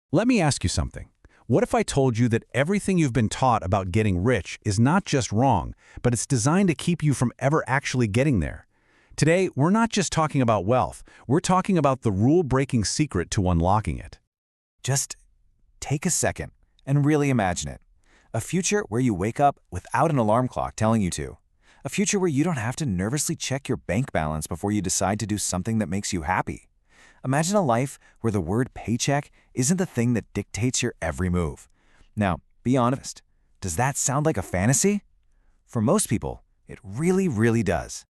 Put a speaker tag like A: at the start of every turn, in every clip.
A: Let me ask you something. What if I told you that everything you've been taught about getting rich is not just wrong, but it's designed to keep you from ever actually getting there? Today, we're not just talking about wealth, we're talking about the rule-breaking secret to unlocking it.
B: Just take a second and really imagine it. A future where you wake up without an alarm clock telling you to. A future where you don't have to nervously check your bank balance before you decide to do something that makes you happy. Imagine a life where the word paycheck isn't the thing that dictates your every move. Now, be honest, does that sound like a fantasy? For most people, it really does.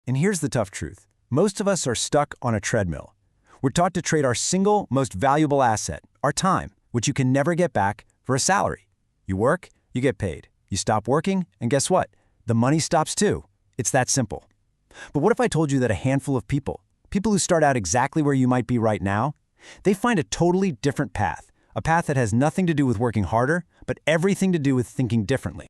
C: And here's the tough truth. Most of us are stuck on a treadmill. We're taught to trade our single most valuable asset, our time, which you can never get back, for a salary. You work, you get paid. You stop working, and guess what? The money stops too. It's that simple. But what if I told you that a handful of people who start out exactly where you might be right now, they find a totally different path, a path that has nothing to do with working harder, but everything to do with thinking differently.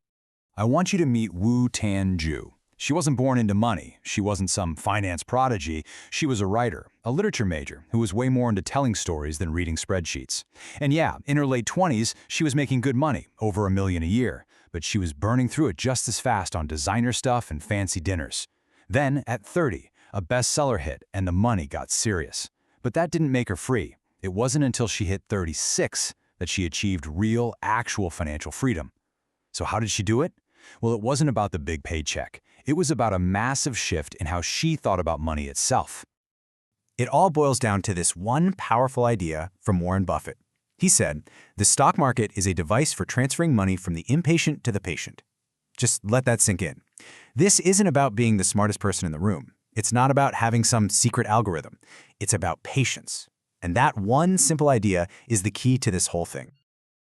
D: I want you to meet Wu Tanju. She wasn't born into money. She wasn't some finance prodigy. She was a writer, a literature major, who was way more into telling stories than reading spreadsheets. And yeah, in her late 20s, she was making good money, over $1 million a year, but she was burning through it just as fast on designer stuff and fancy dinners. Then, at 30, a bestseller hit and the money got serious. But that didn't make her free. It wasn't until she hit 36 that she achieved real, actual financial freedom. So how did she do it? Well, it wasn't about the big paycheck. It was about a massive shift in how she thought about money itself.
B: It all boils down to this one powerful idea from Warren Buffett. He said, "The stock market is a device for transferring money from the impatient to the patient." Just let that sink in. This isn't about being the smartest person in the room. It's not about having some secret algorithm. It's about patience. And that one simple idea is the key to this whole thing.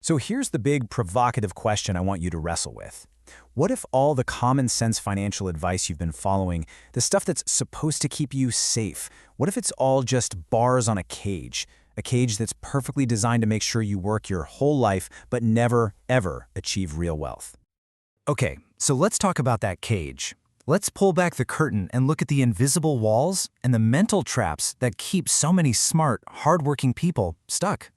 B: So here's the big provocative question I want you to wrestle with. What if all the common sense financial advice you've been following, the stuff that's supposed to keep you safe, what if it's all just bars on a cage that's perfectly designed to make sure you work your whole life but never, ever achieve real wealth? Okay, so let's talk about that cage. Let's pull back the curtain and look at the invisible walls and the mental traps that keep so many smart, hardworking people stuck.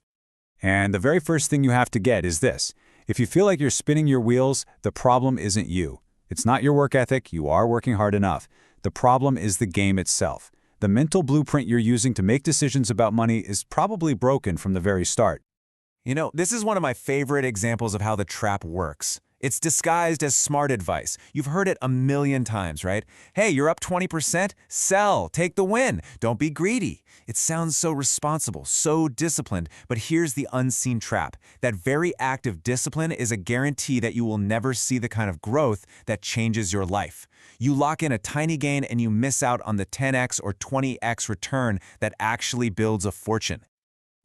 D: And the very first thing you have to get is this. If you feel like you're spinning your wheels, the problem isn't you. It's not your work ethic, you are working hard enough. The problem is the game itself. The mental blueprint you're using to make decisions about money is probably broken from the very start.
B: You know, this is one of my favorite examples of how the trap works. It's disguised as smart advice. You've heard it a million times, right? Hey, you're up 20%? Sell, take the win. Don't be greedy. It sounds so responsible, so disciplined, but here's the unseen trap. That very act of discipline is a guarantee that you will never see the kind of growth that changes your life. You lock in a tiny gain and you miss out on the 10x or 20x return that actually builds a fortune.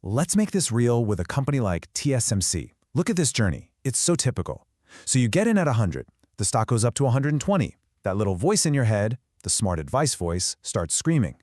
B: Let's make this real with a company like TSMC. Look at this journey. It's so typical. So you get in at 100, the stock goes up to 120. That little voice in your head, the smart advice voice, starts screaming.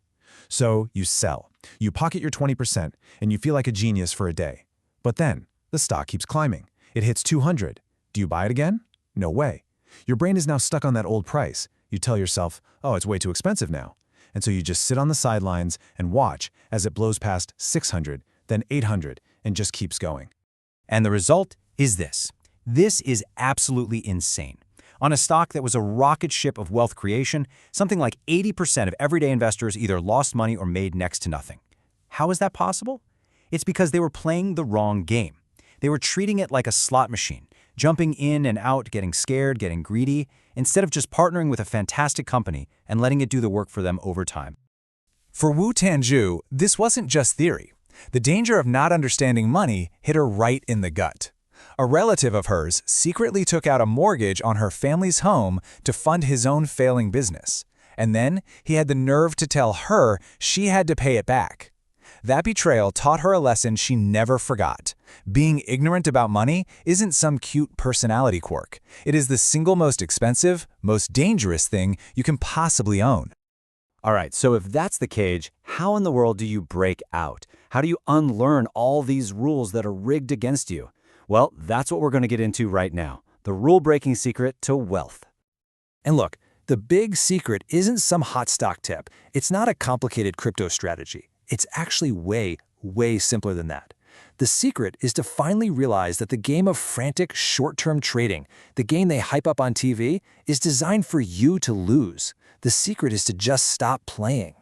B: So you sell. You pocket your 20%, and you feel like a genius for a day. But then, the stock keeps climbing. It hits 200. Do you buy it again? No way. Your brain is now stuck on that old price. You tell yourself, oh, it's way too expensive now. And so you just sit on the sidelines and watch as it blows past 600, then 800, and just keeps going. And the result is this. This is absolutely insane. On a stock that was a rocket ship of wealth creation, something like 80% of everyday investors either lost money or made next to nothing. How is that possible? It's because they were playing the wrong game. They were treating it like a slot machine, jumping in and out, getting scared, getting greedy, instead of just partnering with a fantastic company and letting it do the work for them over time. For Wu Tanju, this wasn't just theory. The danger of not understanding money hit her right in the gut. A relative of hers secretly took out a mortgage on her family's home to fund his own failing business. And then he had the nerve to tell her she had to pay it back. That betrayal taught her a lesson she never forgot. Being ignorant about money isn't some cute personality quirk. It is the single most expensive, most dangerous thing you can possibly own.
C: All right, so if that's the cage, how in the world do you break out? How do you unlearn all these rules that are rigged against you? Well, that's what we're going to get into right now, the rule-breaking secret to wealth.
B: And look, the big secret isn't some hot stock tip. It's not a complicated crypto strategy. It's actually way simpler than that.
C: The secret is to finally realize that the game of frantic, short-term trading, the game they hype up on TV, is designed for you to lose. The secret is to just stop playing.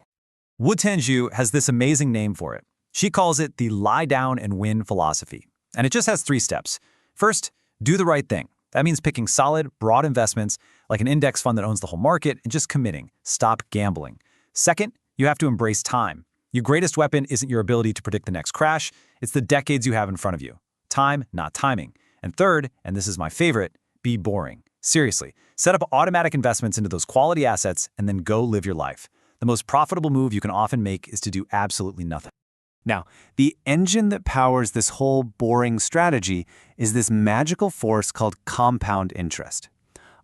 B: Wu Tanju has this amazing name for it. She calls it the lie down and win philosophy. And it just has 3 steps. First, do the right thing. That means picking solid, broad investments, like an index fund that owns the whole market, and just committing. Stop gambling. Second, you have to embrace time. Your greatest weapon isn't your ability to predict the next crash, it's the decades you have in front of you. Time, not timing. And third, and this is my favorite, be boring. Seriously, set up automatic investments into those quality assets and then go live your life. The most profitable move you can often make is to do absolutely nothing. Now, the engine that powers this whole boring strategy is this magical force called compound interest.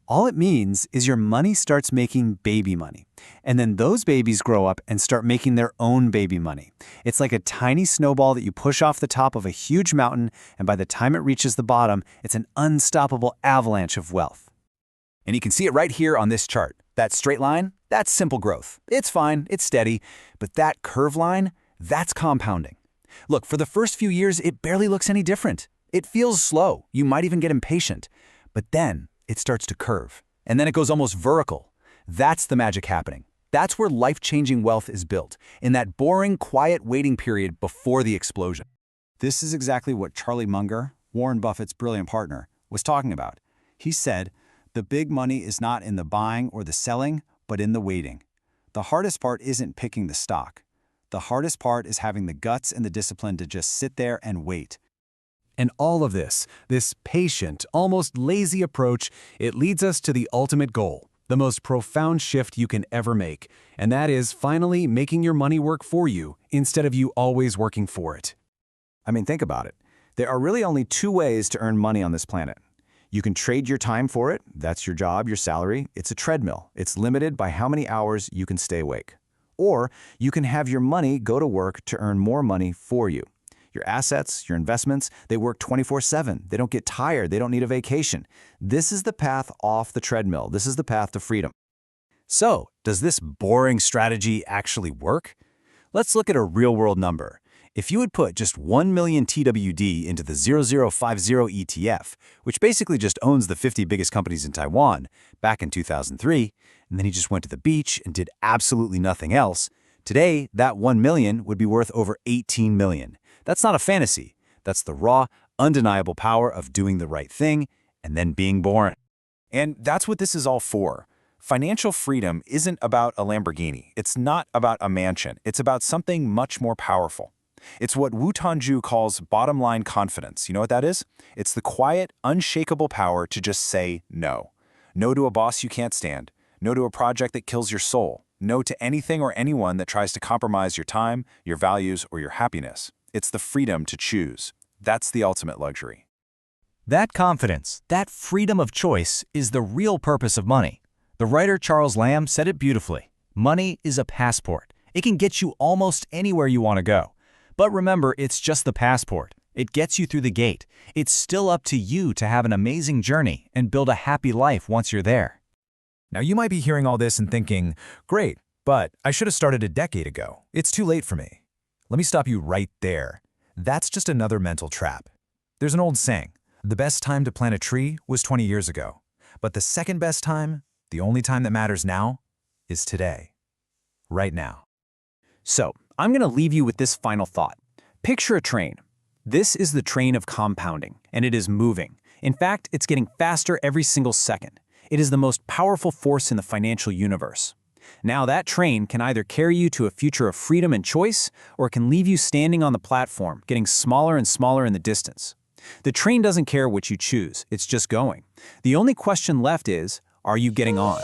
B: All it means is your money starts making baby money, and then those babies grow up and start making their own baby money. It's like a tiny snowball that you push off the top of a huge mountain, and by the time it reaches the bottom, it's an unstoppable avalanche of wealth.
A: And you can see it right here on this chart. That straight line, that's simple growth. It's fine, it's steady, but that curve line, that's compounding. Look, for the first few years, it barely looks any different. It feels slow. You might even get impatient. But then it starts to curve. And then it goes almost vertical. That's the magic happening. That's where life-changing wealth is built, in that boring, quiet waiting period before the explosion.
C: This is exactly what Charlie Munger, Warren Buffett's brilliant partner, was talking about. He said, the big money is not in the buying or the selling, but in the waiting. The hardest part isn't picking the stock. The hardest part is having the guts and the discipline to just sit there and wait.
A: And all of this patient, almost lazy approach, it leads us to the ultimate goal, the most profound shift you can ever make, and that is finally making your money work for you instead of you always working for it.
C: I mean, think about it. There are really only 2 ways to earn money on this planet. You can trade your time for it. That's your job, your salary. It's a treadmill. It's limited by how many hours you can stay awake. Or you can have your money go to work to earn more money for you. Your assets, your investments, they work 24/7. They don't get tired. They don't need a vacation. This is the path off the treadmill. This is the path to freedom.
A: So, does this boring strategy actually work? Let's look at a real-world number. If you would put just 1 million TWD into the 0050 ETF, which basically just owns the 50 biggest companies in Taiwan, back in 2003, and then he just went to the beach and did absolutely nothing else, today that 1 million would be worth over 18 million. That's not a fantasy. That's the raw, undeniable power of doing the right thing and then being boring.
B: And that's what this is all for. Financial freedom isn't about a Lamborghini. It's not about a mansion. It's about something much more powerful. It's what Wu Tanju calls bottom-line confidence. You know what that is? It's the quiet, unshakable power to just say no. No to a boss you can't stand. No to a project that kills your soul. No to anything or anyone that tries to compromise your time, your values, or your happiness. It's the freedom to choose. That's the ultimate luxury.
D: That confidence, that freedom of choice, is the real purpose of money. The writer Charles Lamb said it beautifully. Money is a passport. It can get you almost anywhere you want to go. But remember, it's just the passport. It gets you through the gate. It's still up to you to have an amazing journey and build a happy life once you're there.
E: Now you might be hearing all this and thinking, great, but I should have started a decade ago. It's too late for me. Let me stop you right there. That's just another mental trap. There's an old saying, the best time to plant a tree was 20 years ago, but the second best time, the only time that matters now, is today. Right now.
C: So, I'm going to leave you with this final thought. Picture a train. This is the train of compounding, and it is moving. In fact, it's getting faster every single second. It is the most powerful force in the financial universe. Now that train can either carry you to a future of freedom and choice, or it can leave you standing on the platform, getting smaller and smaller in the distance. The train doesn't care what you choose, it's just going. The only question left is, are you getting on?